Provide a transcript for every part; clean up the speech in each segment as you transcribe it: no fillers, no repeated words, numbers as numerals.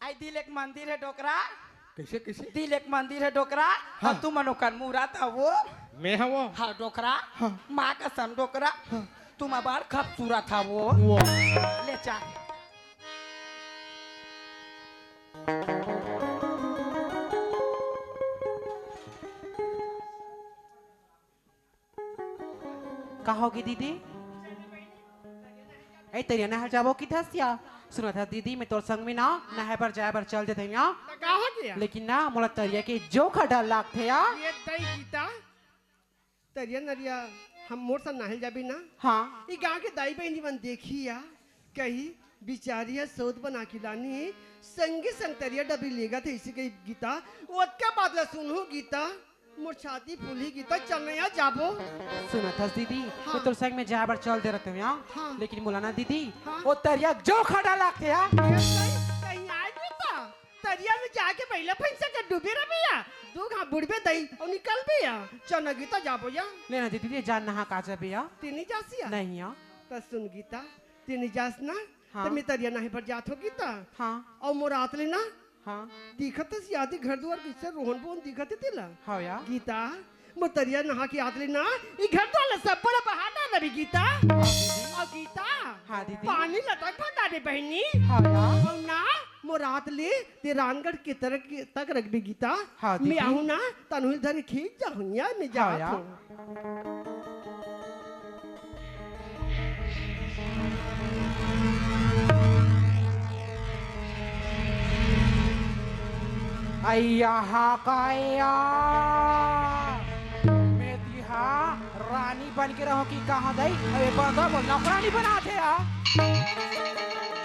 आई दिल एक मंदिर है डोकरा। कैसे कैसे? दिल एक मंदिर है डोकरा। हाँ। तू मनोकन मुरा था वो। मैं हाँ वो। हाँ डोकरा। हाँ। माँ कसम डोकरा। हाँ। तुम बार खूबसूरत था वो। ले जा। कहोगी दीदी? ए तेरी नहर जाबो की थसिया सुनो था दीदी मैं तोर संग में ना नहर पर जाए पर चल देते ना कहा गया लेकिन ना मोला तरिया के जो खडा लागथे या ये दई गीता तरिया नरिया हम मोर सा नहल जाबी ना हाँ ई गांव के दाई बहनी मन देखी या कही बिचारिया सौद बना के लानी संगी संग तरिया डबी लेगा थे इसी के गीता ओतका बादला सुनो गीता मोर छाती फूली गीता चलने जाबो सुनो था दीदी हाँ। मैं तोर संग में जाए पर चल दे रहते या हाँ। लेकिन मोला ना दीदी हाँ। वो तरिया जो खडा लागथे या कहीं आ गीता तरिया में जाके पहले पैसा के डूबे रबिया दू घा बुड़बे दई और निकल भी या चल गीता जाबो या लेना दीदी जान नहा का जाबे या तीनी जासिया नहीं या त सुन गीता तीनी जास ना हाँ। तो मैं तरिया नहीं पर जात हो गीता हाँ और मोर आतले ना हाँ दिखत यादी घर दुआर किससे रोहन बोन दिखत तिला हाँ या गीता मोर तरिया नहा के आतले ना ई घर दुआर सब बड़ा बहाना रवि गीता और गीता हाँ दीदी पानी लटक फटा दे बहनी हाँ या और ना मोर आतले ते रानगढ़ के तरफ तक रख भी गीता हाँ दीदी। मैं आऊं ना तनु इधर खींच जाऊं या मैं जा हाँ या। अय्या हा काया मैं तिहा रानी बन के रहो कि कहाँ गई अरे बंदा बोल नौकरानी बनाते आ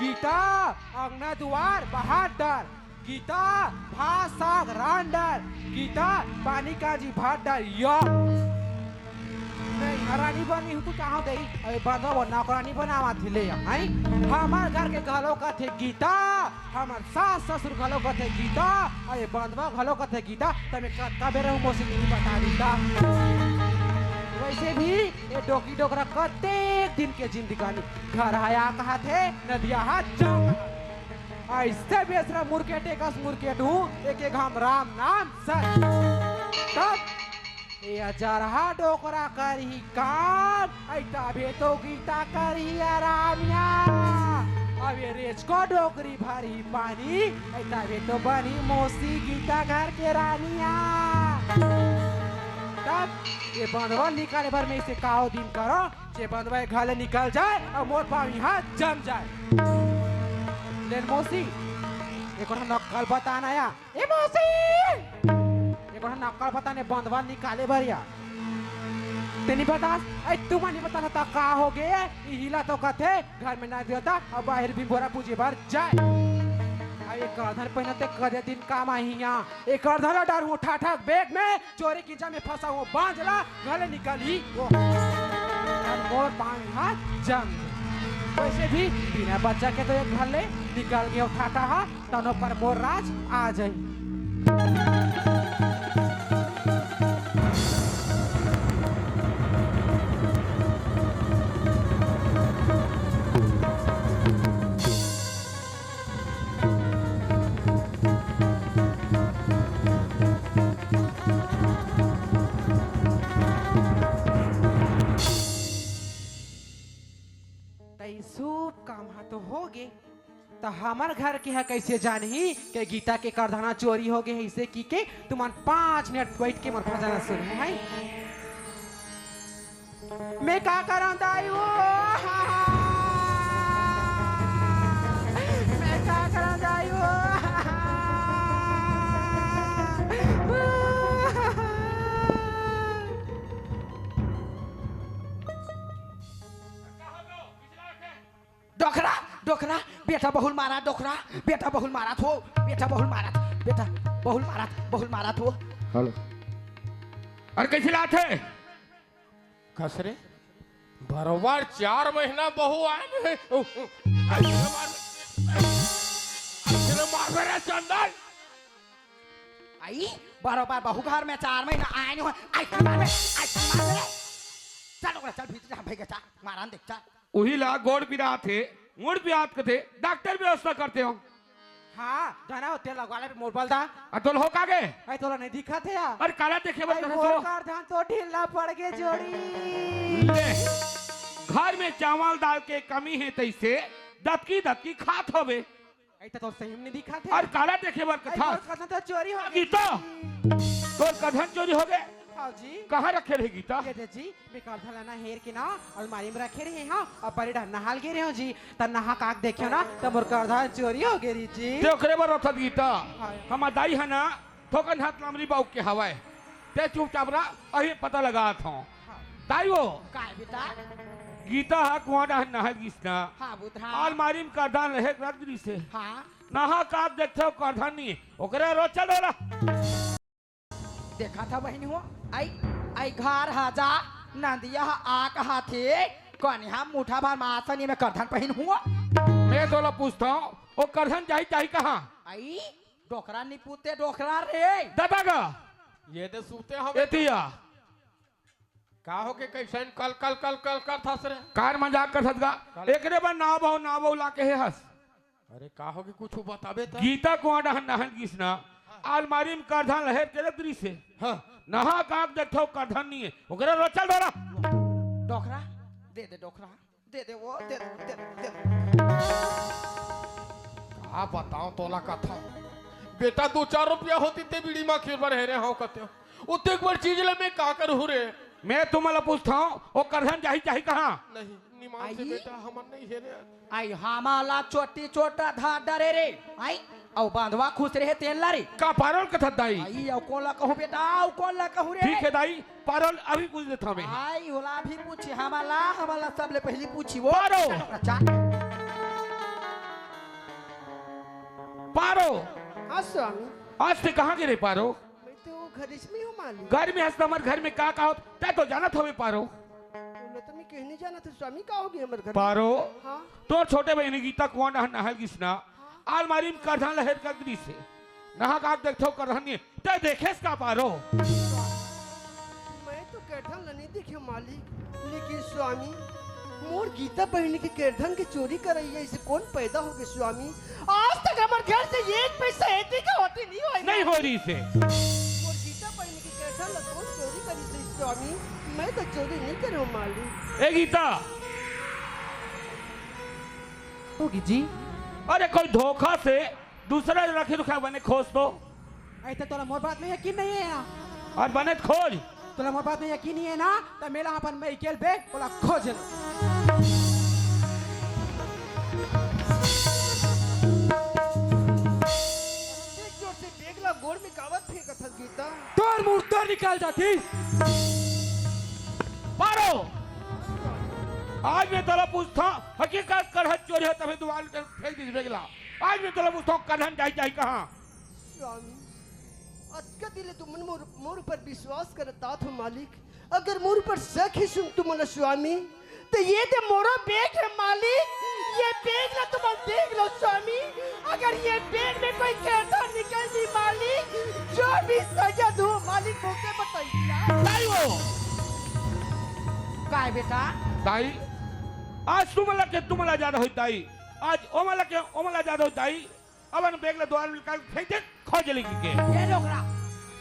गीता अंगना दुआर बहादुर गीता भासाग रांडर गीता पानी का जी भादर यो नहीं रानी बनी हूँ तू कहाँ गई अरे बंदा बोल नौकरानी बनावा थी ले आई हमार घर के घलों का थे गीता हमार सास ससुर घलों का थे गीता अरे बंदवा घलों का थे गीता तमें कबे रहूँ मोसी नहीं बता दीता वैसे भी ये डोकी डोकरा कतेक दिन के जिंदगानी घर आया कहा थे नदिया हाथ जाओ ऐसे बेसरा मुर्केटे कस मुर्केट हूँ एक एक हम राम नाम सच तब ये जरहा डोकरा करही काम ऐटा भे तो गीता करही आरामिया अब ये रेच को डोकरी भरी पानी ऐटा भे तो बनी मोसी गीता घर के रानिया तब ये बंधवा निकाले भर में इसे काओ दिन करो जे बंधवा घाले निकल जाए और मोर पाँव यहाँ जम जाए लेन मोसी एक नक्कल बताना या ए मोसी एक नक्कल बताने बंधवा निकाले भरिया तेनी बता ऐ तुम नहीं बता था का हो गए हिला तो कथे घर में ना दिया था अब बाहर भी बोरा पूजे भर जाए एक करधन पहनते कदे दिन काम आई यहाँ एक करधन डर हूँ ठाठा बैग में चोरी की में फंसा हूँ बांझला गले निकली वो मोर पानी हाथ जम वैसे भी बिना बच्चा के तो एक घर ले निकल गया ठाठा हा तनो पर मोर राज आ जाई सूप काम हा तो हो गे तो हमार घर के है कैसे जानी के गीता के करधाना चोरी हो गए इसे की के तुमान 5 मिनट बैठ के मर खजाना सुन है मैं का करा दाई वो मैं का करा दाई वो डोकरा डोकरा बेटा बहुल मारा डोकरा बेटा बहुल मारा थो बेटा बहुल मारा बेटा बहुल मारा थो हेलो अरे कैसे लात है खसरे बरोबर 4 महीना बहु आए मार चंदन आई बरोबर बहु घर में 4 महीना आए नहीं हो आई मार चल डोकरा चल भीतर हम भाई का मारान देख चल वही ला गोड़ पिरा थे मुड़ पियात के थे डॉक्टर व्यवस्था करते हो हाँ जाना होते लगवाले पे मोर बलदा अतुल हो कागे आई तोला नहीं दिखा थे यार अरे काला देखे बस मोर कारधान तो ढीला पड़ गए जोड़ी ले घर में चावल दाल के कमी है तैसे दतकी खात होवे ऐसा तो सही में नहीं दिखा थे और काला देखे बर आई कथा मोर कारधान तो चोरी हो गई गीता तोर कधन चोरी हो गए हाँ जी कहाँ रखे रहे गीता ये दे जी मैं कारधान लाना हेर के ना अलमारी में रखे रहे हाँ और बड़ी ढंग नहाल गिरे हो जी तब नहा काक देखियो ना तब मोर कारधान चोरी हो गई जी ते ओकरे बर रथत गीता हाँ। हम दाई है ना ठोकन हाथ लामरी बाऊ के हवाए ते चुपचाप रहा अही पता लगा था दाई वो काय बेटा गीता हा कुआं डहन नहल गिसना हाँ बुधरा अलमारी में करदान रहे रगरी से हाँ नहा काक देखते हो करदान नहीं ओकरे रोज चल रहा देखा था बहनी हो आई घर हाजा नंदिया आक हाथे कन्या मुठा भर मासनी में करधन पहन हुआ मैं तोला पूछता हूँ वो करधन चाहिए कहाँ आई डोकरा निपुते डोकरा रे दादा का ये दे सूते हम एतिया का हो के कैसन कल कल कल कल कर था सरे कार मजाक कर सकता एकरे बार ना बहु ला के है हंस अरे का हो के कुछ बताबे तो गीता कुआं डहन नहन गिसना अलमारी में करधन रहे तेरे दृश्य से हाँ नहा काक देखो करधन नहीं है ओकरे रोज चल रहा डोकरा दे डोकरा दे वो दे का बताऊं तोला कथा बेटा 2-4 रुपया होती ते बीड़ी मां खीर पर हेरे हां कते उते एक बार चीज ले मैं का करू रे मैं तुम्हारा पूछता हूँ वो करधन चाहिए कहाँ नहीं निमान से आई? बेटा हमर नहीं हेरे आई हमाला चोटी चोटा धा डरे रे आई औ बांधवा खुश रहे तेल ला रे का पारोल कथा दाई आई औ कौन ला कहूँ बेटा औ कौन ला कहूँ रे ठीक है दाई पारोल अभी पूछ देता मैं आई होला भी पूछी हमाला सबले पहली पूछी वो पारो अच्छा पारो हाँ स्वामी आज से कहाँ गिरे पारो मैं तो घर में हूँ मालिक घर में हंसता हमारे घर में का हो तै तो जाना था पारो बोला तो मैं कहने जाना था स्वामी का हो गया हमारे घर में? पारो हाँ तो छोटे बहन गीता कुआं डहन नहल गिसना अलमारी में करधन लहर कगरी से नहा काक देखो करधन नहीं तै देखे का पारो मैं तो कैठन नहीं देखे मालिक लेकिन स्वामी मोर गीता बहनी के कैठन की चोरी करई है इसे कौन पैदा हो गए स्वामी आज तक हमारे घर से एक पैसा ऐसी का होती नहीं हुई नहीं हो रही से मोर गीता बहनी की कैठन ला कौन चोरी करी से स्वामी मैं तो चोरी नहीं करूँ मालिक ए गीता होगी जी अरे कोई धोखा से दूसरा रखे रुखा बने खोज तो ऐसा तोला मोर बात में यकीन नहीं है ना और बने खोज तोला मोर बात में यकीन नहीं है ना तो मेरा अपन मैं केल बैग बोला खोज लो एक जोर से बेगला गोड़ में कावत फेंका था गीता तोर मुंह तो निकाल जाती पारो आज मैं तोला पूछता हकीकत करहत चोरी है तभी दुआल फेंक दी बेगला आज मैं तोला पूछता करहन चाहिए कहाँ स्वामी अक्का दिले तुमने मोर पर विश्वास करता था मालिक अगर मोर पर शक है सुन तुमने स्वामी तो ये तो मोरा बैग है मालिक ये बैग ना तुम देख लो स्वामी अगर ये बैग में कोई कहता निकल दी मालिक जो भी सजा दो मालिक मौके बताइए दाई वो काय बेटा दाई आज तुम्हाला ज्यादा होई दाई आज ओमला ज्यादा होई दाई अवन बेगला द्वार में काल फेंक दे खोज लेगी के ये डोकरा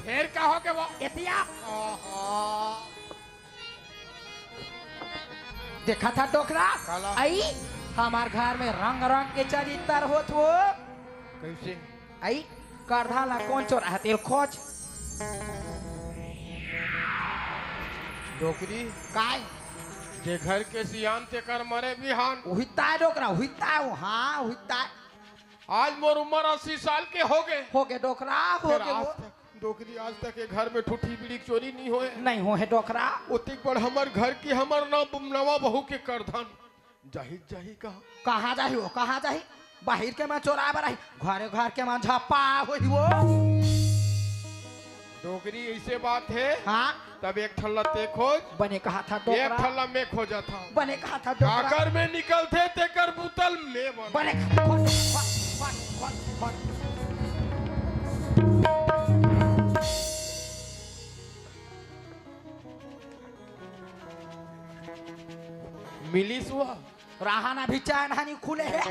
फिर का हो के वो एतिया देखा था डोकरा काला। आई हमार घर में रंग रंग के चरित्र होत हो कैसे आई करधा ला कौन चोरा है तेल खोज डोकरी काय जे घर के सियान ते कर मरे बिहान हुईता डोकरा हुईता हाँ हुईता आज मोर उम्र 80 साल के हो गए हो गए डोकरा हो फिर गए आज वो तक डोकरी आज तक के घर में ठूठी बीड़ी चोरी नहीं होए नहीं हो है डोकरा उतिक पर हमर घर की हमर नवा बहू के करधन जाही जाही कहा कहाँ जाही वो कहाँ जाही बाहर के मैं चोरा बराही घरे घर के मैं झप्पा होई वो डोकरी ऐसे बात है हाँ तब एक ठल्ला ते खोज बने कहा था एक डोकरा ठल्ला में खोजा था बने कहा था डोकरा काकर में निकलते ते कर बुतल में बन बने कहा फट। मिली सुहा राहाना भी चाय नहानी खुले है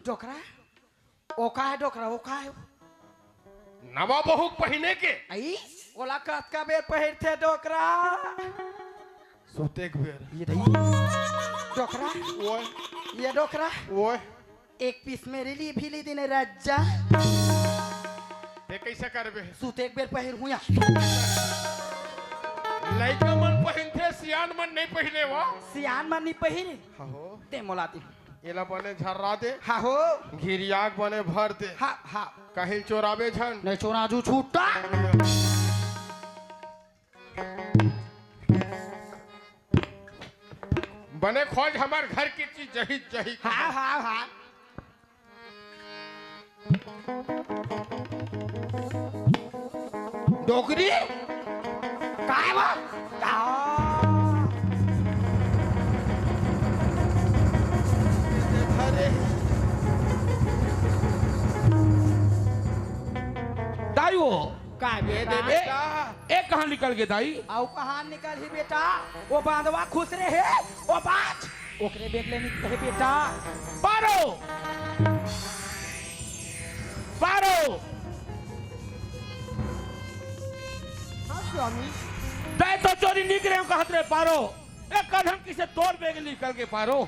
डोकरा ओका है डोकरा ओका है नवा बहू पहने के आई ओला कत का बेर पहिर थे डोकरा सुतेक बेर ये दही डोकरा ओए ये डोकरा ओए एक पीस मेरे लिए भी ली देने राजा ते कैसे करबे सूते एक बेर पहिर हुआ लइका मन पहनथे सियान मन नहीं पहने वा सियान मन नहीं पहिरे हो ते मोलाती एला बने झर्रा दे हा हो घिरियाग बने भर दे हा हा कहिल चोराबे झन नहीं चोराजू छूटा बने खोज हमार घर की चीज जही जही हा हा हा डोगरी काय बा दाई वो काय दे बेटा बेटा एक कहाँ निकल गए दाई आओ कहाँ निकल ही बेटा वो बांधवा खुश रहे वो बाज ओकरे बेट ले निकल बेटा पारो पारो हाँ स्वामी तय तो चोरी निकले हम कहत रहे पारो एक कदम किसे तोड़ बेग निकल के पारो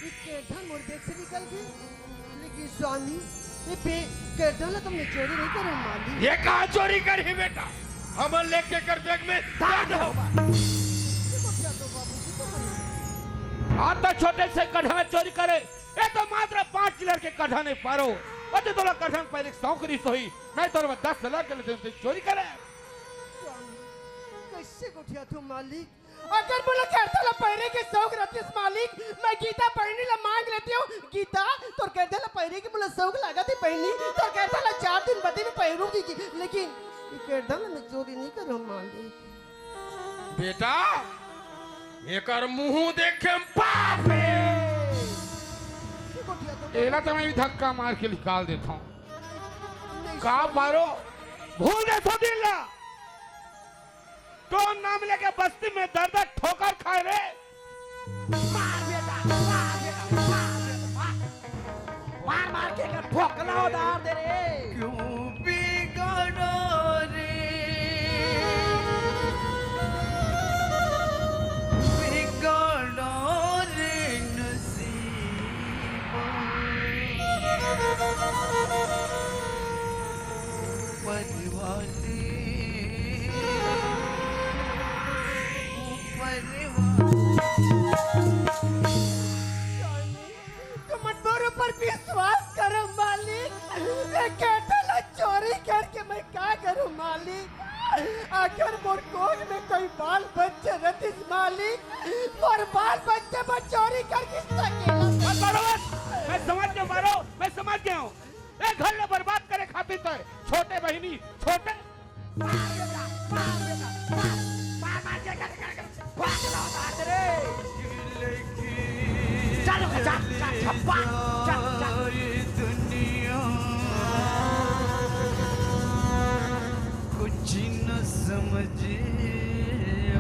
ये केठा मोर देख से निकल गई लेकिन स्वामी ये केठा ला तुमने चोरी नहीं करो माली ये कहा चोरी कर ही बेटा हम लेके कर बैग में डाल दो आज तो छोटे से कढ़ा चोरी करे ये तो मात्र 5 चिलर के कढ़ा नहीं पारो अरे तो कढ़ा पहले 100 करी सोई नहीं तो 10 लाख के लेते चोरी करे कैसे गुठिया तू मालिक अगर बोला करता ला पहरे के शौक रहती मालिक मैं गीता पढ़ने ला मांग लेती हूँ गीता तो कहते ला पहरे की बोला शौक लगा थी पहनी तो कहता ला 4 दिन बदे में पहरूंगी लेकिन ये कहता ला मैं चोरी नहीं करूँ मालिक बेटा एकर मुंह देखे पापे एला तो मैं भी धक्का मार के निकाल देता हूँ कहा पारो भूल दे सो दिन ला तो नाम लेके बस्ती में दर्द ठोकर खाए रे मार बेटा मार बेटा मार मार के कर ठोकना उधार दे रे क्यों बिगड़ो रे बिगड़ो रे नसीबा परिवाले तुम्हारे पर विश्वास करो मालिक मैं कहता ला चोरी करके मैं क्या करूं मालिक अगर मोर कोख में कोई बाल बच्चे रहती मालिक मोर बाल बच्चे पर चोरी करके सकेला मैं समझ गया मारो मैं समझ गया हूँ एक घर में बर्बाद करे खातिर तो है छोटे बहनी छोटे मार बेटा मार के कर ठोकना उधार दे रे चल चल छप्पा चल दुनिया कुछ न समझे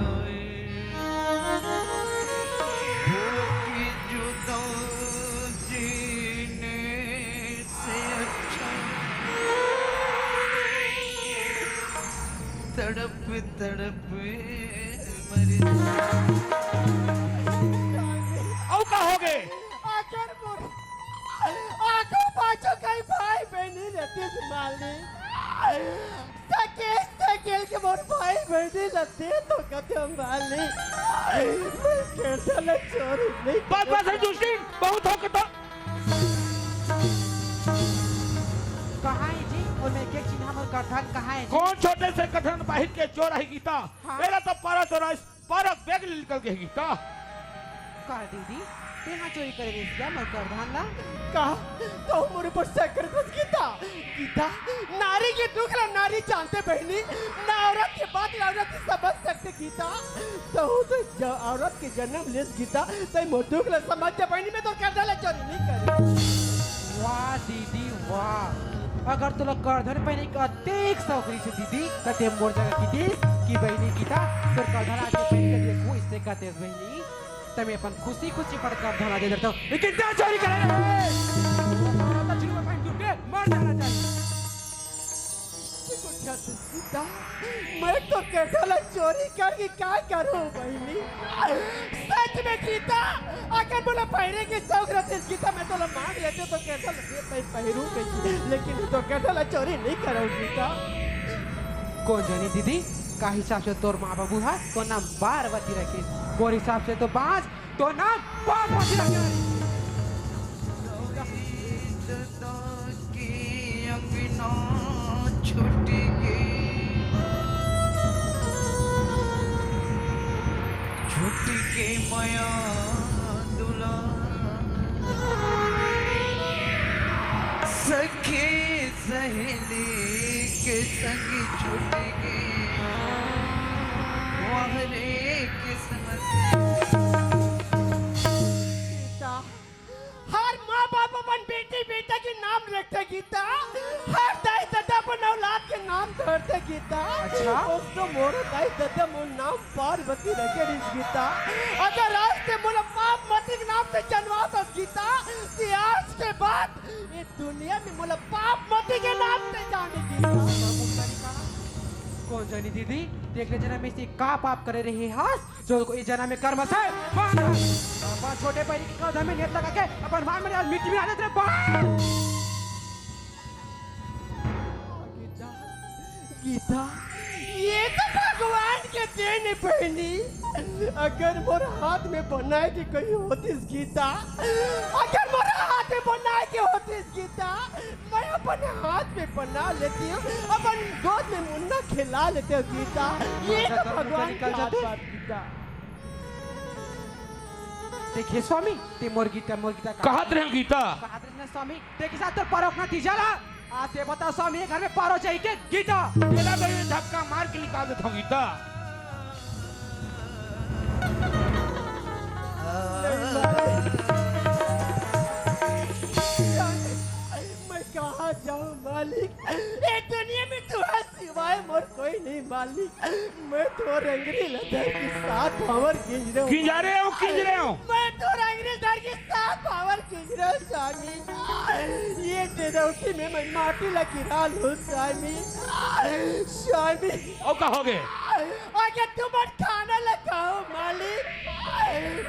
आए होगी जुदा जीने से अच्छा तड़प तड़प मर औ का हो गए अगर मोर आंखों पाछो कई भाई बहनी रहती मालिक सकेल के मोर भाई बहनी रहते तो कहते मालिक मैं कहता ला चोरी नहीं बस बस है जुस्टी बहुत हो के तो कहाँ है जी और मैं के चिन्ह हमर कथन कहाँ है जी कौन छोटे से कथन बाहिर के चोर है गीता पहला तो पारा चोरा पारा बैग निकल के गीता कर दीदी तेहा चोरी करे रे क्या मर कर धान ला कहा तो मोरे पर शक्कर कुछ गीता नारी के दुख ला नारी जानते बहनी ना औरत के बात औरत समझ सकते गीता तो औरत के जन्म ले गीता तो मोर दुख ला समझ बहनी में तो कर डाला चोरी नहीं करे वाह दीदी वाह अगर तुला करधन पहने का अत्येक सौकरी से दीदी कते मोर जगह की देश की बहनी गीता तो करधन आके पहन के देखो इससे कहते बहनी तमें अपन खुशी खुशी पड़कर धना दे देता हूँ लेकिन क्या चोरी करे रे? मर जाना चाहिए। सीता मैं तो केठल चोरी करके क्या करूं बहनी सच में गीता अगर बोला पहरे के शौक रहते गीता मैं तो मांग लेते तो केठल पहरू लेकिन तो केठल चोरी नहीं करो गीता। कौन जानी दीदी का हिसाब से तोर माँ बाबू है तो नाम पार्वती रखे और हिसाब से तो बाज तो नाम पार्वती रखे। छुट्टी के माया दुला सखी सहेली के संग छुट्टी के वाहरे किस्मत। हर माँ बाप अपन बेटी बेटा के नाम रखते गीता हर दाई दादा अपन औलाद के नाम धरते गीता। अच्छा? उसको मोर दाई दादा मोर नाम पार्वती रखे रिस गीता अगर आज से मोला बाप मती के नाम से जन्मा तो गीता कि आज के बाद ये दुनिया में मोला बाप मती के नाम से जाने गीता। कौन जानी दीदी देखले जना में से का पाप करे रहे हास जो को इस जना में कर्म से बाबा छोटे पैरी के कदम में नेत लगा के अपन मां में आज मिट्टी में आ जाते गीता ये तो भगवान के देन बहनी अगर मोर हाथ में बनाए की कोई होती गीता अगर मोर हाथ में बनाए की होती गीता मैं अपन हाथ में बना लेती हूँ अपन गोद में मुन्ना खिला लेते हो गीता ये तो भगवान की बात गीता। देखिए स्वामी ते मोर गीता कहत रहे गीता कहत रहे स्वामी देखिए साथ तो परोख ना तीजाला आते बता स्वामी घर में पारो चाहिए के गीता तेरा तो ये धक्का मार के निकाल देता हूँ गीता। मैं कहाँ जाऊँ मालिक ये दुनिया में तुम्हारे सिवाय मोर कोई नहीं मालिक मैं तो रंगरी लदर के साथ पावर खींच रहा हूँ खींच रहे हो मैं तो रंगरी लदर के साथ पावर खींच रहा हूँ स्वामी ये डेरौटी में मैं माटी लकीरा लूँ स्वामी स्वामी और कहोगे अगर तुम खाना लगाओ मालिक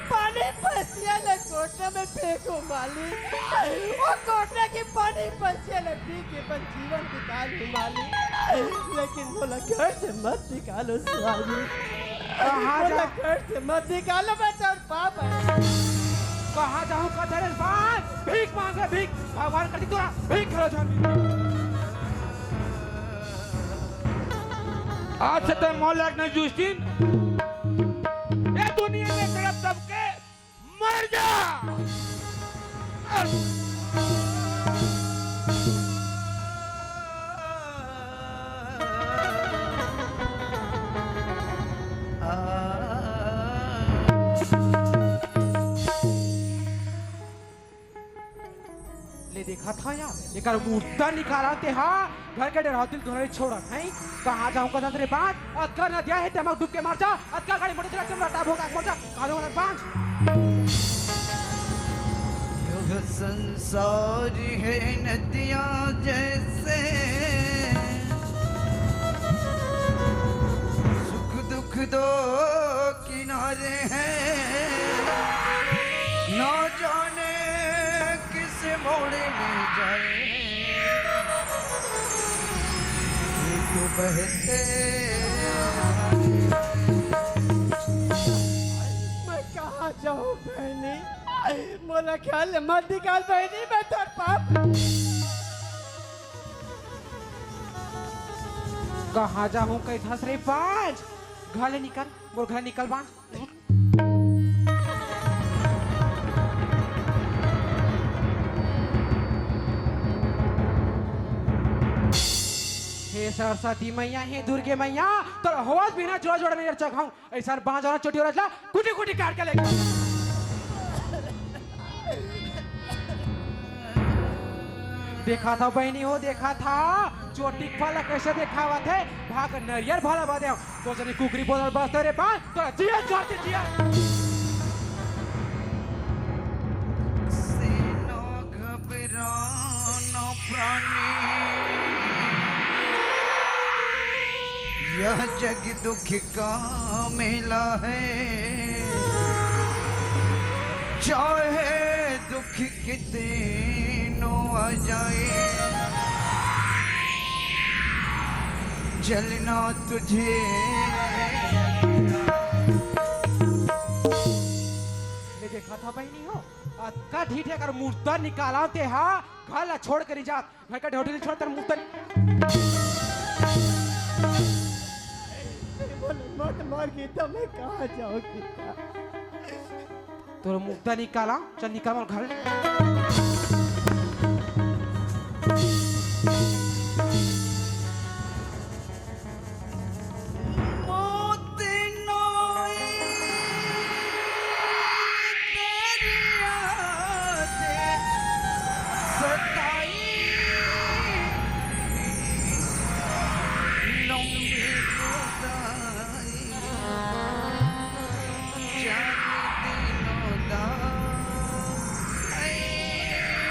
पानी पसिया ले कोटने में फेंको मालिक और कोटने की पानी पसिया ले पी के बस जीवन बिता लूं मालिक लेकिन बोला घर से मत निकालो स्वामी बोला घर से मत निकालो मैं तो पाप है कहाँ जाऊँ कधरे बात भीख मांगे भीख भगवान करती तोरा भीख करो स्वामी। आज से तो मौलाक नहीं जूस्तीन ये दुनिया में तड़प तब के मर जा। ले देखा था यार एक मूर्ता निकाला ते हाँ घर के डरा दिल घर छोड़ा है कहाँ जाऊँ कदम तेरे बात अतका नदिया है तमक डूब के मार जा अतका गाड़ी मोटर चला तुम रटा भोगा पहुंचा कहाँ जाऊँ बांझ युग संसार है नदियाँ जैसे सुख दुख दो किनारे हैं ना जाने किस मोड़ में जाए ये तो बहते मैं कहाँ जाऊँ बहनी मोला ख्याल मत निकाल बहनी मैं तो पाप कहाँ जाऊँ कहीं धस रे बांझ घर निकल बोल घर निकल बांझ हे सरस्वती मैया हे दुर्गे मैया तो होश बिना जोड़ जोड़ में चखाऊं ऐसा बांझ और चोटी और कुटी कुटी काट के लेके देखा था बहनी हो देखा था चोटी फल कैसे देखा हुआ थे भाग नरियर भला बदे तो जनी कुकरी बोल बस रे बांध तो जिया जोड़ जिया यह जग दुख का मेला है, चाहे दुख कितनों आ जाए, जलना तुझे। ले देखा था भाई नहीं हो का ढीठे कर मूर्ता निकाला ते हाँ घर छोड़ कर जा घर का ढोटी छोड़ कर मूर्ता मत मार गीता, मैं कहाँ जाऊँ गीता? तो मूर्ता निकाला चल निकाल और घर मौत नोई तेरी यादें सताई, लंबी जुदाई जाने दिलों दा, ऐ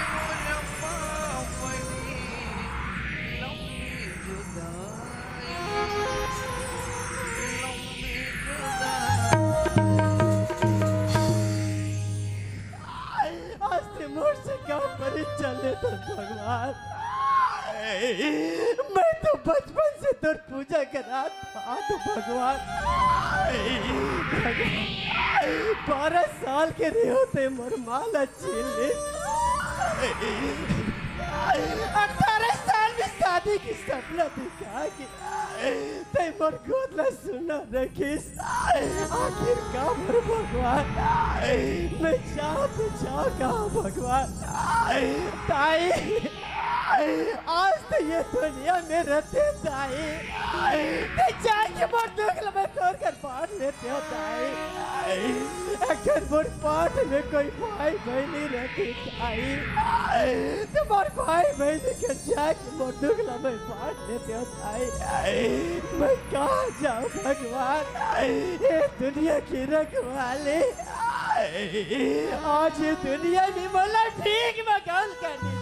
मुरब्बा बनी लंबी जुदाई, लंबी जुदाई। आज से मोर से क्या परे चले तो भगवान, मैं तो बचपन से तो पूजा करा था तो भगवान 12 साल के रहे होते मोर माला छीन 18 साल में शादी की सपना दिखा के ते मोर गोदला सुना रखिस, आखिर का मोर भगवान मैं चाह तो चाह कहा भगवान ताई, आज तो ये दुनिया में रहते ताई, ते चाह के मोर दुख लबे तोड़ कर बांट लेते हो ताई, अगर मोर पाठ में कोई भाई बहनी रहती ताई, तो मोर भाई बहनी के चाह के मोर दुख लबे बांट लेते हो ताई, मैं कहाँ जाऊँ भगवान ये दुनिया की रखवाली, आज ये दुनिया में बोला ठीक मकान करनी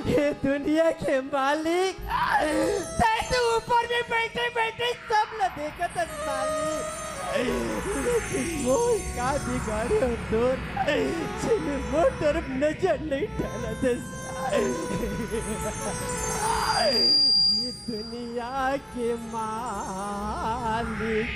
ये दुनिया के मालिक तो ऊपर में बैठे बैठे सब न देखा था मालिक, लेकिन मोर का बिगाड़े हो दूर जिन्हें मोर तरफ नजर नहीं डाला था, ये दुनिया के मालिक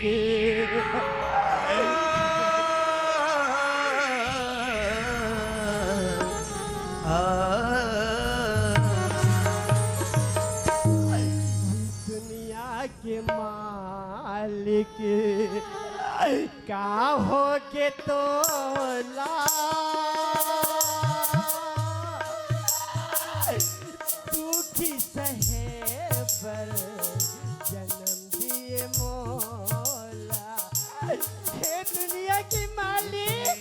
दुनिया के मालिक का हो के तोला, दुखी सहे पर जन्म दिए मोला, हे दुनिया के मालिक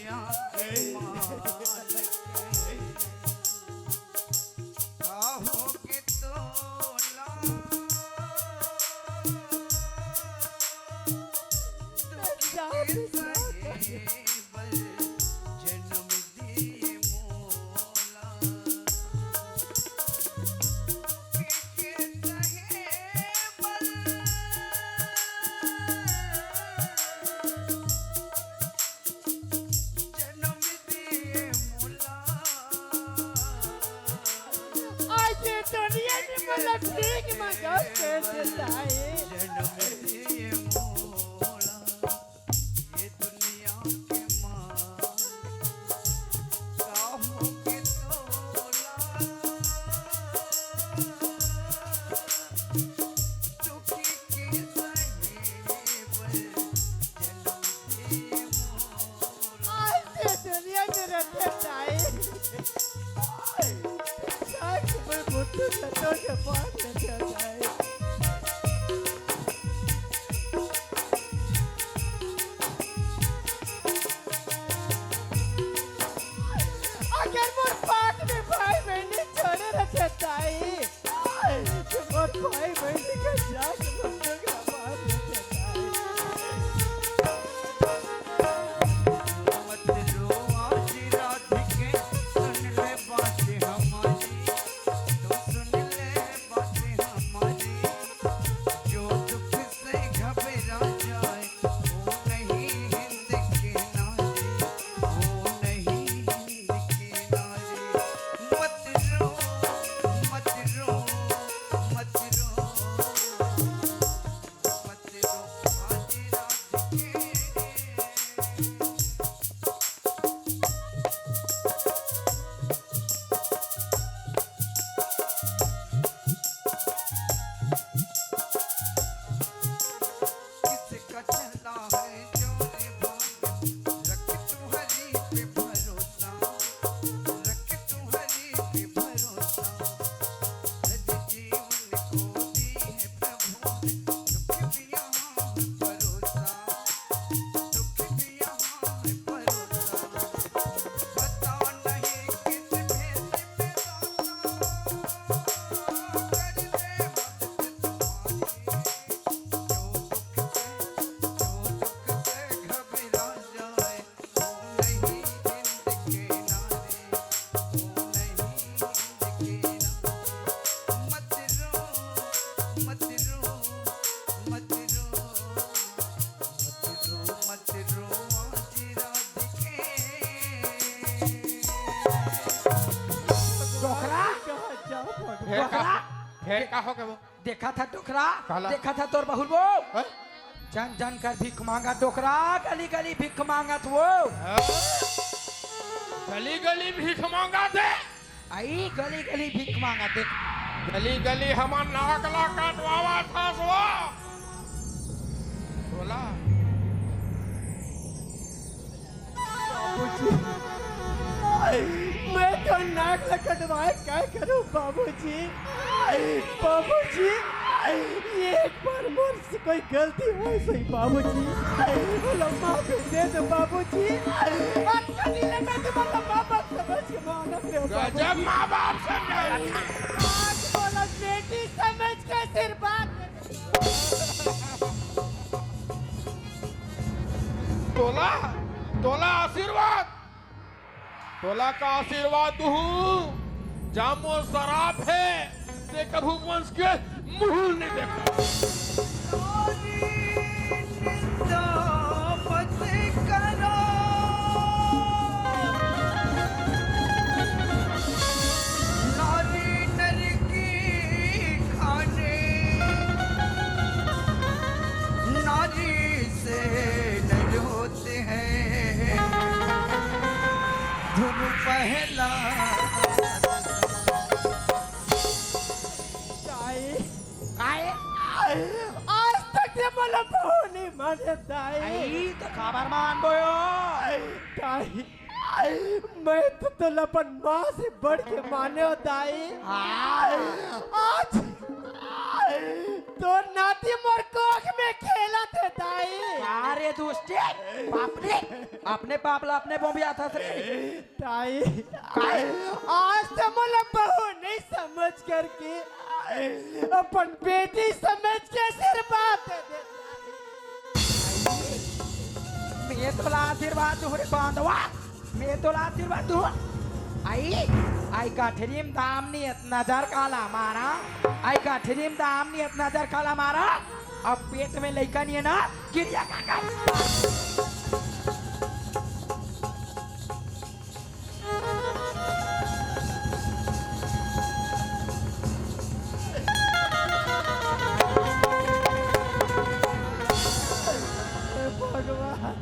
दुनिया में मतलब ठीक मजा कैसे लाए जन्म दिए मोला, ये दुनिया के माल कामों के तोला, दुखी के साहिब जन्म दिए मोला। आज से दुनिया में रहते चाहे बुद्धू लतों के पास रहते चाहे अगर मोर पाठ में भाई बहनी छोड़े रहते चाहे तो मोर भाई बहनी के जाके बुद्धू के पास रहते चाहे मत रो आज राधिके, सुन ले बात हमारी, तो सुन ले डोकरा फिर का हो गए वो देखा था डोकरा काला। देखा था तोर बहुल वो हैं? जन जन कर भीख मांगा डोकरा गली गली भीख मांगत वो गली गली भीख मांगा थे आई गली गली भीख मांगा देख गली गली हमार नागला काटवावा था सो बोला मैं तो नाक लकटवाए क्या करूं बाबूजी बाबूजी एक बार मुझसे कोई गलती हो सही बाबूजी माफ दे दो बाबूजी मैं तुम्हारा माँ बाप समझ के मानत रहे हो गजब माँ बाप समझा बोला बेटी समझ के सिर बात तोला तोला आशीर्वाद तोला का आशीर्वाद दूं जामो शराब है ते कभू वंश के मुंह नहीं देखा पहला आज तक ये मला बहू नहीं माने दाई आई तो खबर मान बोयो दाई मैं तो लपन माँ से बढ़ के माने हो दाई आज तो नाती मोर कोख में खेला थे दाई अरे दोस्ती बाप रे अपने पापला अपने बोबिया था से दाई आज तो मला बहू नहीं समझ करके अपन बेटी समझ के सिर बात दे मैं तो आशीर्वाद दूँ रे बांधवा मैं तो आशीर्वाद दूँ आई आई गाठरीम दाम नियत नजर काला मारा आई गाठरीम दाम नियत नजर काला मारा अब पेट में लइका नहीं है ना गिरिया काका भगवान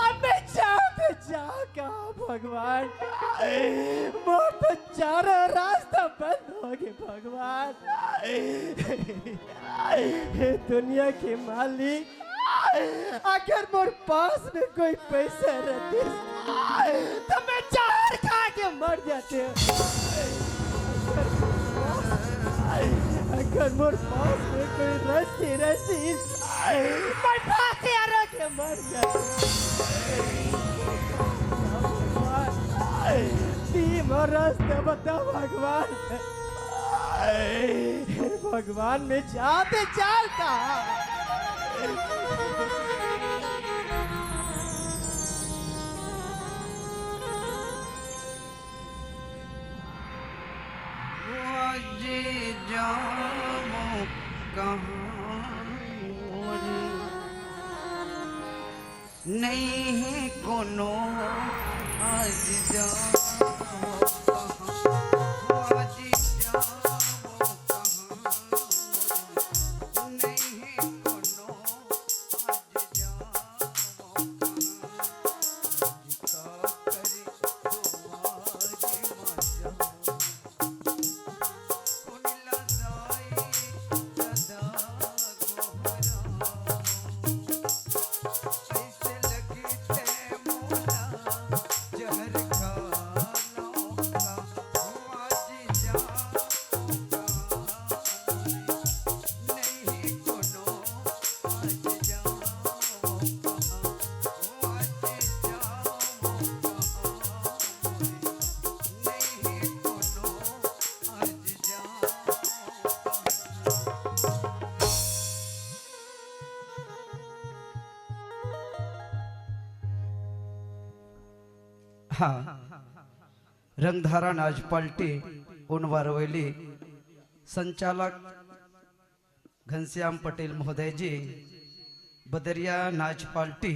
अब मैं जाऊँ तो जाऊँ कहाँ भगवान मोर तो चारों रास्ता बंद हो गए भगवान हे दुनिया के मालिक अगर मोर पास में कोई पैसा रहते तो मैं चार खा के मर जाते अगर मोर पास में कोई रस्सी रस्सी मैं फांसी आरो के मर जाते तीन रास्ते बता भगवान भगवान में जाते चालता जाऊं कहाँ नहीं है कोनो आज जाऊं हाँ रंगधारा नाच पलटी उनवारवैली संचालक घनश्याम पटेल महोदय जी बदरिया नाच पार्टी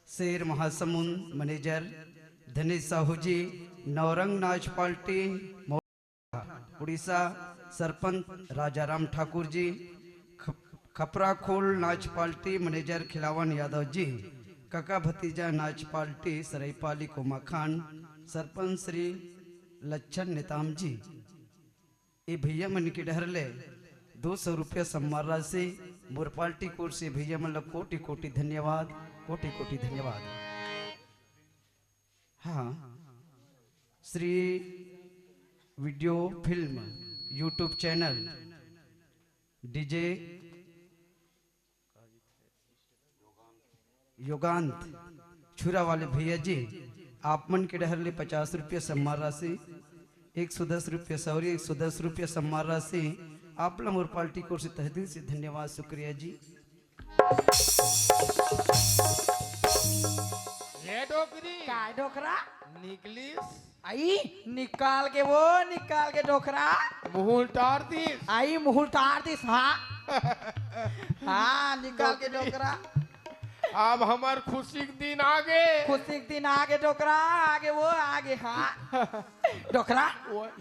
शेर महासमुंद मैनेजर धनेश साहू जी नौरंग नाच पार्टी उड़ीसा सरपंच राजाराम ठाकुर जी, खपरा खोल नाच पार्टी मैनेजर खिलावन यादव जी, काका भतीजा नाच पार्टी सरायपाली कोमा खान, सरपंच श्री लच्छन नेताम जी, ये भैया मन की डहरले 200 रुपया सम्मान राशि मोर पार्टी कोर से भैया मन कोटि कोटि धन्यवाद, कोटि कोटि धन्यवाद। हाँ, Shri video film YouTube channel DJ योगांत छुरा वाले भैया जी, आप मन के डहरले 50 रुपया सम्मान राशि, 110 रुपया सॉरी 110 रुपया सम्मान राशि आप मोर पार्टी कोर से तहे दिल से धन्यवाद, शुक्रिया जी। ये डोकरी काय डोकरा निकलिस आई निकाल के डोकरा मुंह टार दिस। आई मुहुल तार दिस। हाँ हाँ निकाल के डोकरा। अब हमार खुशी के दिन आगे। खुशी के दिन आगे डोकरा, आगे वो आगे। हाँ डोकरा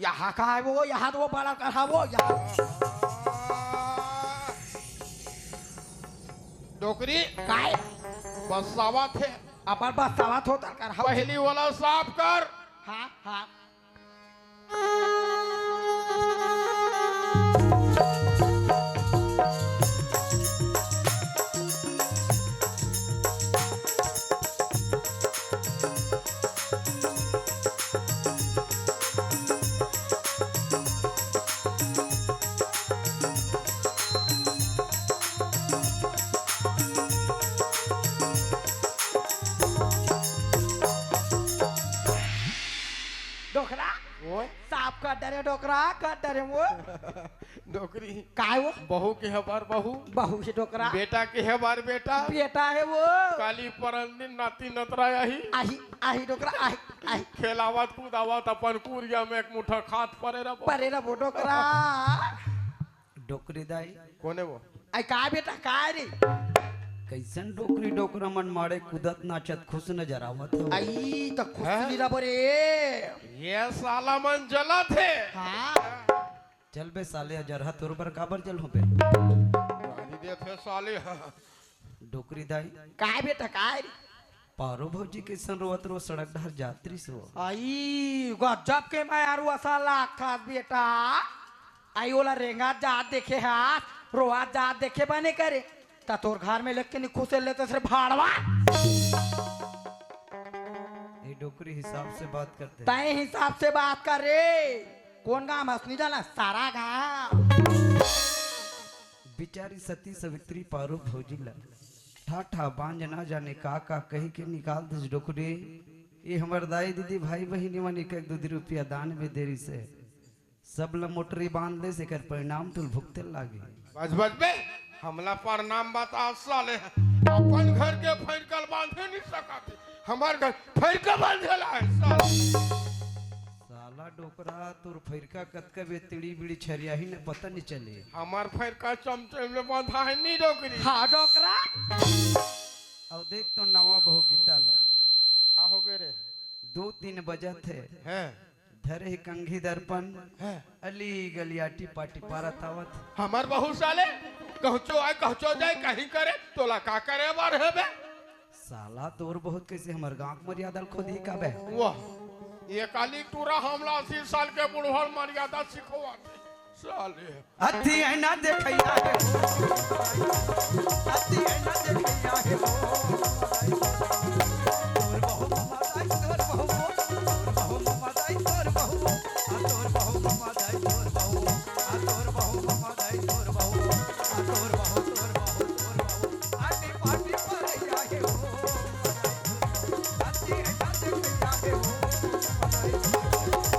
यहाँ का है वो, यहाँ तो वो बड़ा कहा वो यहाँ। डोकरी काय बसावा थे, अपन बस सवात होता कर। हाँ पहली वाला साफ कर। हाँ हाँ डोकरा ओए साफ कर डरे डोकरा, कर डरे वो डोकरी काय वो बहू के हबार बहू, बहू से डोकरा बेटा के हबार बेटा, बेटा है वो। काली परंदी नाती नतरा आही आही आही डोकरा आही आही खेलावत कूदावत अपन कुरिया में एक मुठा खात परे रहो। परे ना वो डोकरा। डोकरी दाई कोने वो आई काय बेटा काय रे कैसन डोकरी डोकरा मन मारे कूदत नाचत खुश नजर आवत हो। आई तो खुशी रा बरे। ये साला मन जला थे। हाँ चल बे साले अजरहा तोर पर काबर चल हो बे। गाली दे थे साले। डोकरी दाई काय बेटा काय रे पारो भौजी कैसन रोवत रो सड़क ढार जात्री सो। आई गजब के मैं यार वसा लाख था बेटा। आई ओला रेंगा जात देखे हाथ रोआ जात देखे बने करे ता तोर घर में लेके नहीं खुशे लेते से भाड़वा। ये डोकरी हिसाब से बात करते हैं। तय हिसाब से बात कर रे। कौन गांव हंसनी जाना सारा गांव। बिचारी सती सवित्री पारो भौजी ला ठाठा बांझ ना जाने का कही के निकाल दस डोकरी। ये हमार दाई दीदी भाई बहिनी मन एक 2 रुपया दान में देरी से सब ला मोटरी बांध ले से कर परिणाम तुल भुगते लागे। बज बज बे हमला पर नाम बता साले। अपन घर के फैरकल बांधे नहीं सकते, हमार घर फैरका बांधेला है साला। साला डोकरा तोर फैरका कतका बे तिड़ी बिड़ी छरिया ही ने पता नहीं चले। हमार फैरका चमचे में बांधा है नहीं डोकरी। हाँ डोकरा अब देख तो नवा बहू गीता ला क्या हो गए रे 2-3 बजे थे हैं धरे ही कंघी दर्पण हैं अली गलियाटी पाटी पारा तावत। हमार बहू साले कहचो आए कहचो जाए कहीं करे तोला का करे बार है बे। साला तोर बहुत कैसे हमर गांव मर्यादा खुद ही काबे। वाह ये काली टूरा हमला 80 साल के बुढ़हर मर्यादा सिखवा साले। हथी है ना देखैया है हथी है ना देखैया है तोर बहु ममा दाई तोर बहु बहु ममा दाई तोर बहु तोर बहु ममा दाई तोर बहु तोर बहु ममा दाई तोर बहु तोर बहु तोर बहु आटी पाटी पर जाए हो हथी है ना देखैया है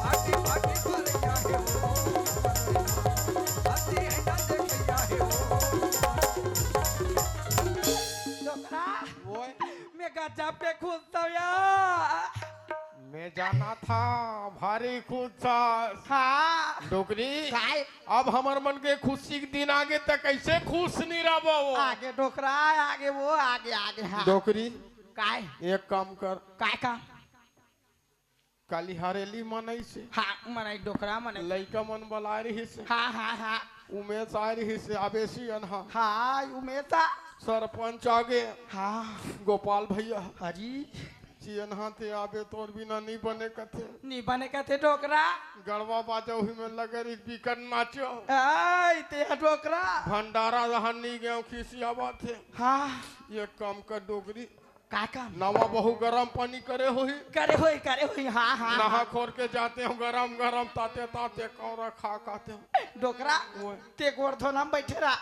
आटी पाटी पर जाए हो हथी है ना देखैया है डोकरा वो मैं गजब के खुश था यार। मैं जाना था भारी खुश था। हाँ डोकरी काय अब हमार मन के खुशी के दिन आगे तक कैसे खुश नहीं रहो वो। आगे डोकरा आगे वो आगे आगे। हाँ डोकरी काय एक काम कर काय का काली हरेली मनई से हाँ मनाई डोकरा मनाई लइका मन बला रही से हाँ हाँ हाँ उमेश आ रही से आवेशी अनहा हाँ उमेशा सरपंच आगे हाँ गोपाल भैया हरी चियनहा थे आबे तोर बिना नहीं बने कथे नी बने कहते डोकरा गड़वा बाजा हुई में लगे रही बिकट नाचो आई ते डोकरा भंडारा रहन नहीं गए खिसियावा थे हाँ ये काम कर डोगरी का काम नवा बहु गरम पानी करे हुई करे होई हाँ हाँ नहा खोर के जाते हो गरम गरम ताते ताते कौरा खा खाते हो डोकरा ते गोरधोना में बैठे रहा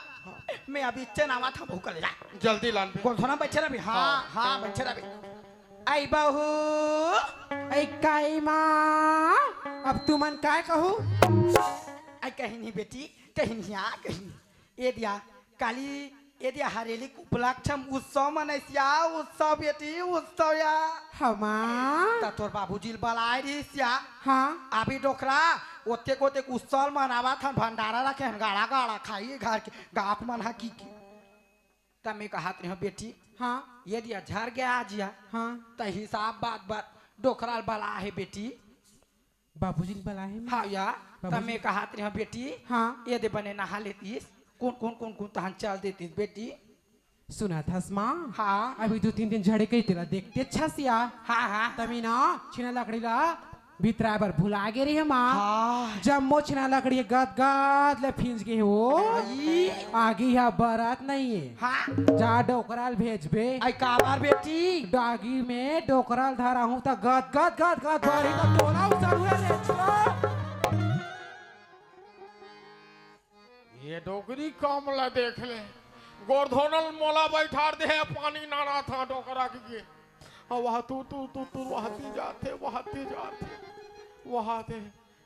मैं अभी इच्छे नामा था भूख ले जा जल्दी लान पे गोरधोना में बैठे रहा भी हाँ हाँ बैठे रहा भी आई बहू ऐ काई माँ अब तुमन काय कहू आई कहीं नहीं बेटी कहीं नहीं आ कहीं ये दिया काली ये दिया हरेली उपलक्षम उत्सव मनैसिया उत्सव बेटी उत्सव या हमा ता तोर बाबूजी बलाए रही सिया हाँ अभी डोकरा ओते कोते उत्सव मनावा था भंडारा रखे हन गाड़ा गाड़ा खाई घर के गात मन हा की तब मैं कहा थे बेटी हाँ ये दिया झर गया आजिया हाँ त हिसाब बात डोकरा बला है बेटी बाबूजी ने बुलाए हैं। हाँ या तब मैं कहा थे बेटी हाँ ये दे बने नहा लेती कौन तहन चल देती बेटी सुना था माँ हाँ अभी 2-3 दिन झड़े कई तेरा देखते अच्छा सिया हाँ हाँ तभी ना छिना लकड़ी ला भीतरा बार भुला गे रही है माँ हाँ जम्मो छिना लकड़ी गद गद ले फिंज के हो आई आगे यहाँ बारात नहीं है हाँ जा डोकराल भेजबे आई काबार बेटी डागी में डोकराल धरा हूँ तो गद गद गद गद भरी तो तोला उतर हुए ले चलो। ये डोगरी कामला देख ले गोरधोनल मोला बैठार दे है पानी नाना था डोकरा के वहाँ तू वहाती जाते वहाँ थे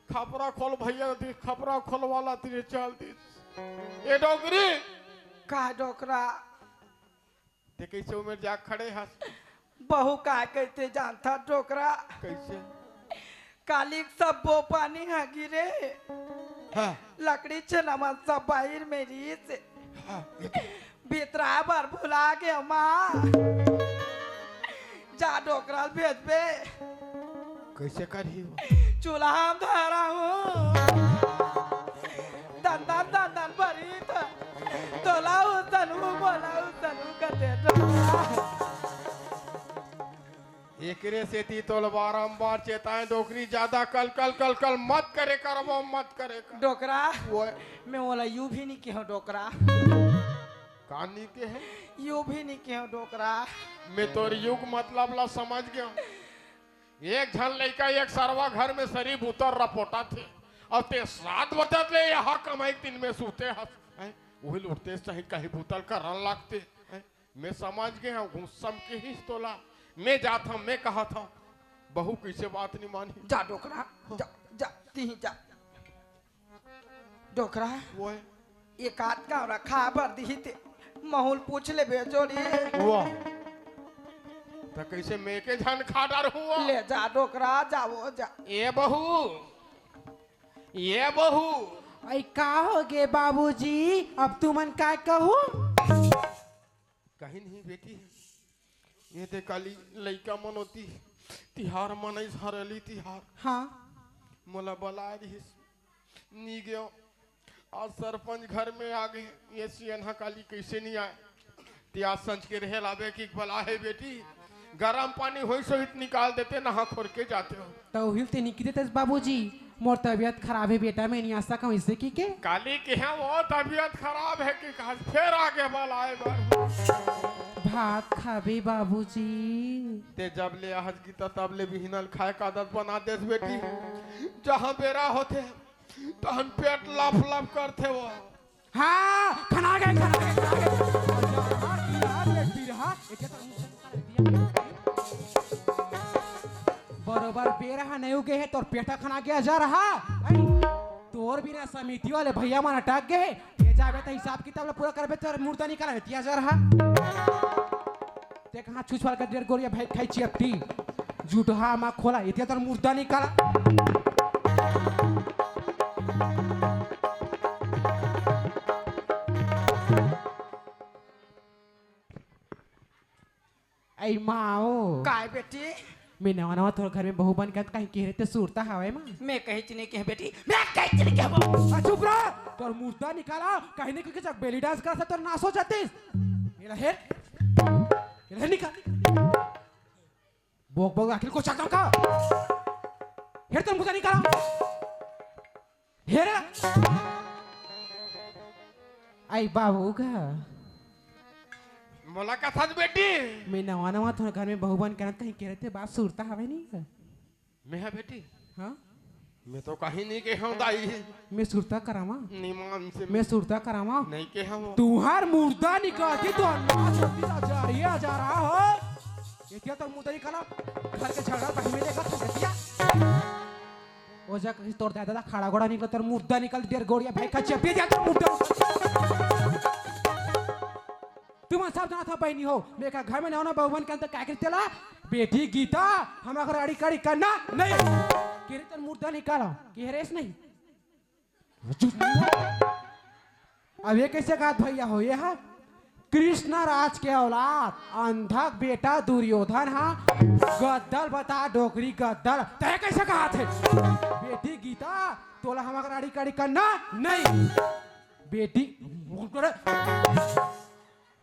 खपरा खोल भैया दी खपरा खोल वाला तेरे चल दी ये डोगरी का डोकरा ते कैसे उमेर जा खड़े हस बहू का कहते जानता डोकरा कैसे कालिक सब बो पानी है गिरे हाँ लकड़ी नमन सब बाहर मेरी से हाँ भीतरा बार भुला गया माँ जा डोकरा भेजबे कैसे करी चूल्हा हम धरा हूँ दन भरी तोला उसनु बोला उसनु करते डोकरा एकरे से ती तोल बारंबार चेताएं डोकरी ज्यादा कल मत करे करबो मत करे कर। डोकरा वो मैं बोला यू भी नहीं क्यों डोकरा कहानी के है यू भी नहीं क्यों डोकरा मैं तोर युग मतलब ला समझ गया एक झन लड़का एक सरवा घर में शरीफ उतर रपोटा थे और ते 7 बजत ले यहाँ कम एक दिन में सूते हस वही लुटते सही कहीं भूतल करन लगते मैं समझ गया गुस्सम के ही तोला मैं जाता मैं कहा था बहू कैसे बात नहीं मानी जा डोकरा जा जा ती जा डोकरा वो है एक आध का रखा बर दी ते माहौल पूछ ले बेजोड़ी हुआ तो कैसे मैं के झन खाडर हुआ ले जा डोकरा जाओ जा ये बहू ऐ का हो गे बाबूजी अब तुमन काय कहू कहीं नहीं बेटी ये दे काली लइका मनोती तिहार मनई हरली तिहार हाँ मोला बला रही नी गयो आज सरपंच घर में आ गए ये सियनहा काली कैसे नहीं आए तिया संच के रहे लावे की बला है बेटी गरम पानी होई सो इत निकाल देते नहा खोर के जाते हो तो हिलते निकले थे बाबूजी मोर तबियत खराब है बेटा मैं नहीं आ सका हूँ इससे की के काली के हैं वो तबीयत खराब है कि कहा फिर आगे बलाए बार भात खाबे बाबूजी ते जब ले आज की तब ले बिहनल खाए का आदत बना देस बेटी जहाँ बेरा होते तहन पेट लफ लफ करते वो हाँ खाना गए बरोबर बेरहा नहीं उगे है तोर पेटा खाना गया जा रहा तोर बिना समिति वाले भैया मन अटक गए ये जाबे तो हिसाब किताब ला पूरा करबे तोर मुर्दा निकाल दिया जा रहा ते कहां छुछवाल का डेढ़ गोरिया भाई खाई चिपटी जुटहा मा खोला इतिया तोर मुर्दा निकाला ऐ माओ काय बेटी मैं नवा नवा तोर घर में बहू बन के कहीं कह रहे थे सूरता हवाए मां मैं कहीं चने के बेटी मैं कहीं चने के वो चुप रह तोर मुर्दा निकाला कहीं नहीं क्योंकि जब बेली डांस करा था तो नाश हो जाते मेरा हेर निकाल बोक बोक आखिर को चक्का का हेर तोर मुर्दा निकाला हेर आई बाबू का बोला का था बेटी मैं नवा नवा तोर घर में बहू बन के कहीं कह रहे थे बात सूरता हवाए नहीं मैं है बेटी हाँ मैं तो कहीं नहीं के हूं दाई मैं सुरता करामा निमान से मैं सुरता करामा नहीं के हम तुहार मुर्दा निकालती तो नाच होती जा रही है जा रहा हो ये क्या तो मुर्दा निकाला घर के झगड़ा कहीं मिलेगा तो क्या ओ जा कहीं तोड़ दादा खड़ा घोड़ा निकल तर मुर्दा निकल देर गोड़िया भाई का चपे जा तो मुर्दा तुम सब जाना था बहनी हो मैं का घर में ना ना बहुबन के अंदर क्या करते ला बेटी गीता हम अगर अड़ी कड़ी करना नहीं केरे तर मुर्दा निकालो केरेस नहीं अब ये कैसे कहा भैया हो ये है कृष्ण राज के औलाद अंधक बेटा दुर्योधन हाँ गद्दल बता डोकरी गद्दल तय कैसे कहा थे बेटी गीता तोला हम अगर अड़ी कड़ी करना नहीं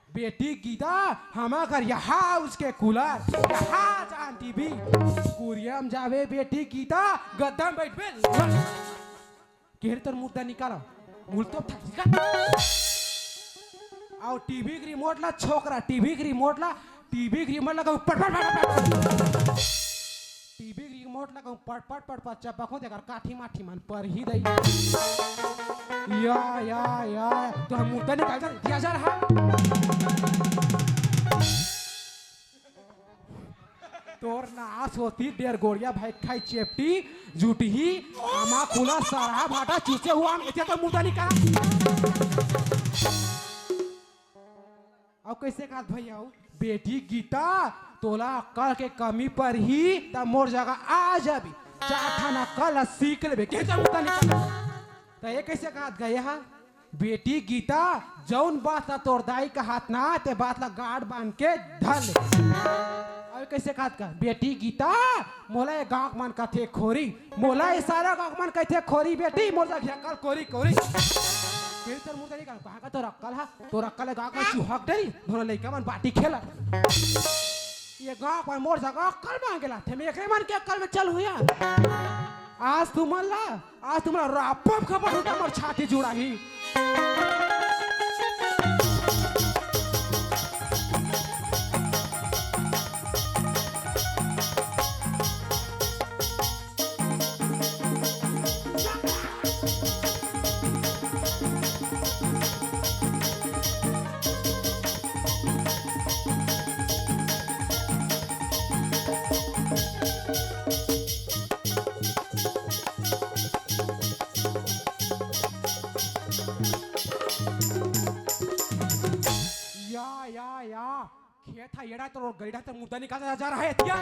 बेटी गीता हम अगर यहाँ उसके कूलर यहाँ जान टीवी कुरियम जावे बेटी गीता गद्दम बैठ बे केहर तर मुर्दा निकालो मुल तो और टीवी की रिमोट ला छोकरा टीवी की रिमोट ला पट टीवी की रिमोट ला पट चपको देकर काठी माठी मन पर ही दई या तो हम मुर्दा निकाल जा दिया जा रहा तोर नाश होती डेर गोड़िया भाई खाई चेपटी जुटी आमा खुला सारा भाटा चूसे हुआ हम इतना तो मुर्दा निकाला अब कैसे कहा भैया बेटी गीता तोला अक्कल के कमी पर ही तब मोर जगह आ जाबी चाठाना कल सीख लेबे कैसे मुर्दा निकाला तो ये कैसे कहा गया है बेटी गीता जौन बात ला तोर दाई का हाथ ना ते बात ला गाड़ बांध के धर ले अब कैसे कहा का बेटी गीता मोला ये गांव मन का थे खोरी मोला ये सारा गांव मन का थे खोरी बेटी मोला घियाकल कोरी फिर तर मुर्दा निकाल कहा का तोर अक्कल है गांव का चूहक डरी धोरा लइका मन बाटी खेला ये गांव पर मोर जगह अक्कल मांगेला थे मैं एकरे मन के अक्कल में चल हुआ आज तुम्हारा रापम खबर होता मोर छाती जुड़ा ही खेत था येड़ा तो गईड़ा तो मुर्दा निकाला जा रहा है क्या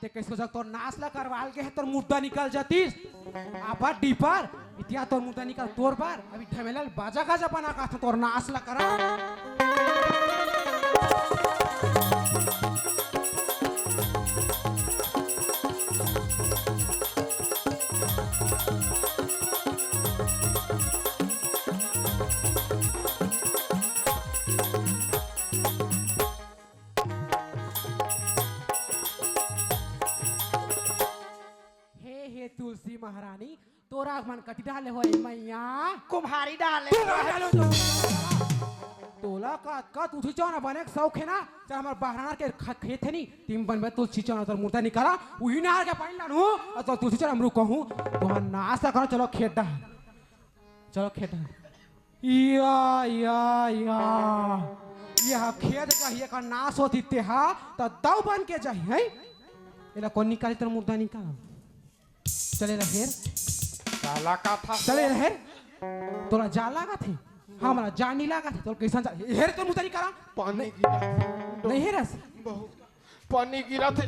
ते कैसे जब तो नासला करवाल के है तो मुर्दा निकल जातीस आपा डीपर इतिया तो मुर्दा निकल तोर बार अभी धमेलल बाजा गाजा बना का था तो नासला करा तुलसी महारानी तोरा मन कति डाले हो मैया कुम्हारी डाले तोला का तुलसी चौना बने शौक है ना चल हमार बहराना के खेत है नी तीन बन में तुलसी चौना तो मुर्दा निकाला वही नहर के पानी लानू और तो तुलसी चौना हमरू कहूं तो हम नाश्ता करो चलो खेत यह खेत का ये का नाश होती ते हा तो दव बन के जाई है एला कौन निकाले तो मुर्दा निकाला चले रहेर साला का था चले रहेर तोरा जा लगा थे हमरा जान नहीं लगा थे तो कैसा जा हेर तो मुर्दा निकाला पानी गिरा नहीं हेरस बहुत पानी गिरा थे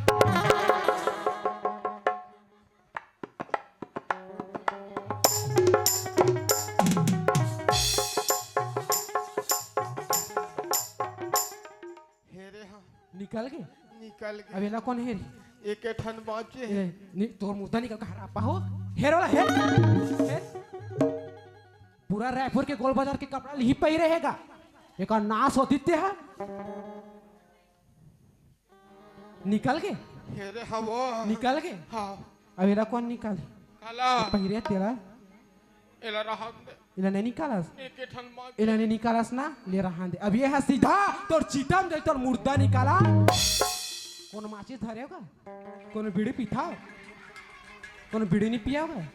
गए निकल गए अब एला कौन हेरी एक ठन बाचे तोर मुद्दा निकल कहा पाहो हेर वाला हेर हेर पूरा रायपुर के गोल बाजार के कपड़ा ही पही रहेगा एक नाश होती है निकल गए हेरे हवो निकल गए हाँ अब एला कौन निकाल काला पहिरे तेरा एला रहा दे इला नहीं निकालस एक ठन बाचे इला नहीं निकालस ना ले रहा दे अब ये है सीधा तोर चीतम दे तोर मुर्दा निकाला कौन माचिस धरेगा कौन बीड़ी पीता कौन बीड़ी नहीं पिया होगा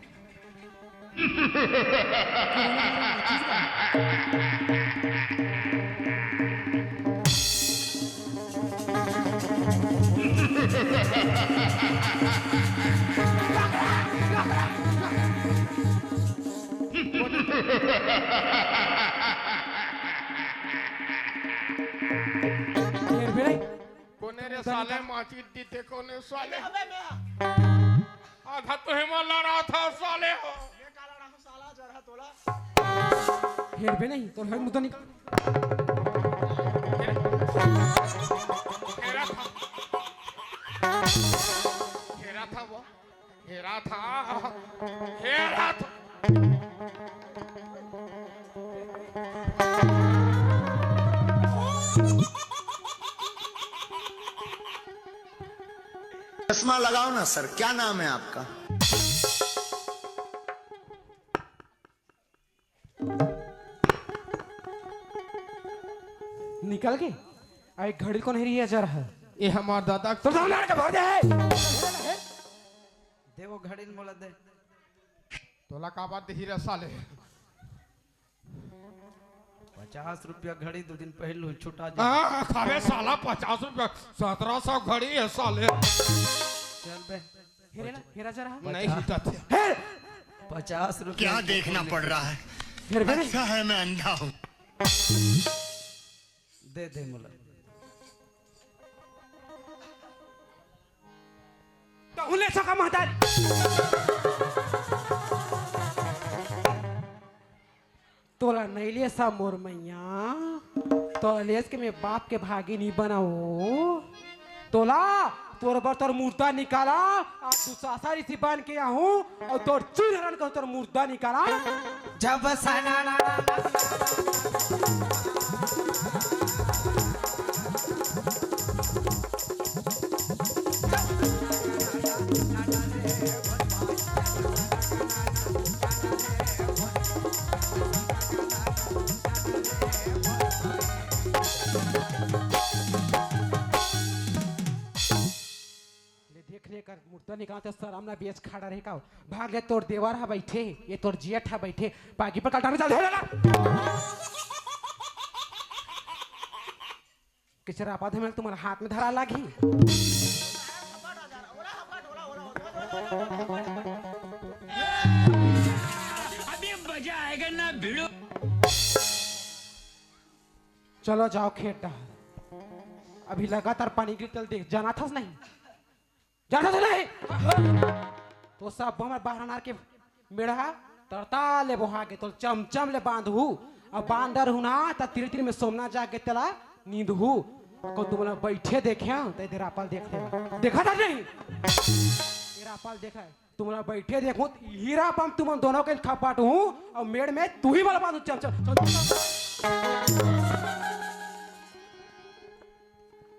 कोने रे साले माची दीते कोने साले आधा तो हिमालय रहा था साले हो हेर बे नहीं तो हेर मुद्दा निकाल हेरा था वो हेरा था हेरा था चश्मा लगाओ ना सर, क्या नाम है आपका? निकल गए अरे घड़ी कौन हेरी है जरा ये हमार दादा तो सामने के भर दे देवो घड़ी मोला दे तोला का बात हीरा साले 50 रुपया घड़ी 2 दिन पहले छुटा जा खावे साला 50 रुपया 1700 घड़ी है साले चल बे हेरे ना हेरा जरा नहीं हिटा थे 50 रुपया क्या देखना पड़ रहा है? हेर बे अच्छा है मैं अंधा हूँ। दे दे मोला तो उन्हें सका महता तोला नहीं ले सा मोर मैया तो लेस के मैं बाप के भागी नहीं बनाओ तोला तोर बर तोर मुर्दा निकाला आज तू सासारी सी बन के आहूं और तोर चुनरन को तोर मुर्दा निकाला जब सना ना कर मुर्दा निकालते सामने बेच खड़ा रहे का भाग ले तोर देवर है बैठे ये तोर जेठ है बैठे बागी पर कटाने चल ढेला किचरा पाद में तुम्हारे हाथ में धरा लागी अभी मजा आएगा ना भिड़ो चलो जाओ खेत डाल अभी लगातार पानी गिरतल देख जाना था नहीं जाना था नहीं तो सब हमारे बाहर के मेढ़ा तरता ले बोहा के तो चमचम ले बांधू अब बांदर हूं ना तो तीर तीर में सोमना जाके तला नींद हूँ को तुम लोग बैठे देखे तो इधर आपल देख ले देखा था नहीं तेरा आपल देखा है तुम लोग बैठे देखो हीरा पम तुम दोनों के खपाट हूँ और मेड़ में तू ही वाला बांधू चमचम